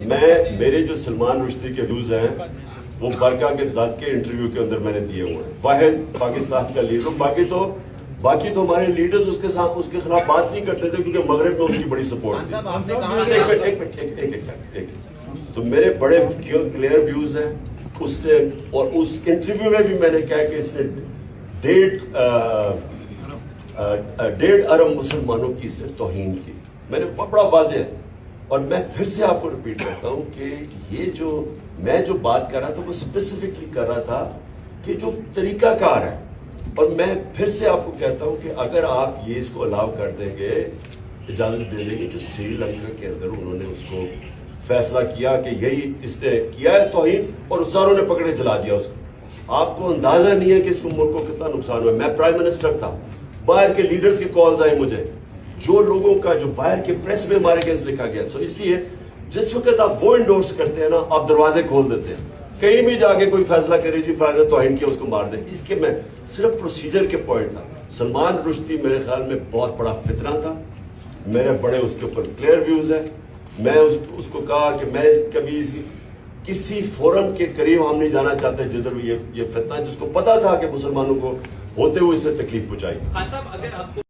میرے جو سلمان رشدی کے ویوز ہیں وہ برقع کے داد کے انٹرویو کے اندر میں نے دیے ہوئے ہیں. واحد پاکستان کا لیڈر. باقی تو ہمارے لیڈرز اس کے خلاف بات نہیں کرتے تھے کیونکہ مغرب میں اس کی بڑی سپورٹ تھی. تو میرے بڑے کلیئر ویوز ہیں اس سے. اور اس انٹرویو میں بھی میں نے کہا کہ اس نے 1.5 ارب مسلمانوں کی اس سے توہین کی. میں نے بڑا واضح ہے. اور میں پھر سے آپ کو ریپیٹ کرتا ہوں کہ یہ میں جو بات کر رہا تھا وہ اسپیسیفکلی کر رہا تھا کہ جو طریقہ کار ہے. اور میں پھر سے آپ کو کہتا ہوں کہ اگر آپ یہ اس کو الاؤ کر دیں گے, اجازت دے دیں گے, جو سری لنکا کے اندر انہوں نے اس کو فیصلہ کیا کہ یہی اس نے کیا ہے توہین اور ہزاروں نے پکڑے چلا دیا اس کو. آپ کو اندازہ نہیں ہے کہ اس ملک کو کتنا نقصان ہوا. میں پرائم منسٹر تھا, باہر کے لیڈرز کے کالز آئے مجھے, جو لوگوں کا جو باہر کے پریس میں ہمارے کیس لکھا گیا. سو اس لیے جس وقت آپ وہ انڈورس کرتے ہیں نا, آپ دروازے کھول دیتے ہیں. کہیں بھی جا کے کوئی فیصلہ کرے جی فلاں نے توہین کیا اس کو مار دیں. اس کے میں صرف پروسیجر کے پوائنٹ تھا. سلمان رشدی میرے خیال میں بہت بڑا فتنہ تھا. میرے بڑے اس کے اوپر کلیئر ویوز ہیں. میں اس کو کہا کہ میں کبھی کسی فورم کے قریب ہم نہیں جانا چاہتے جدھر یہ فتنہ, جس کو پتا تھا کہ مسلمانوں کو ہوتے ہوئے اس سے تکلیف پہنچائی.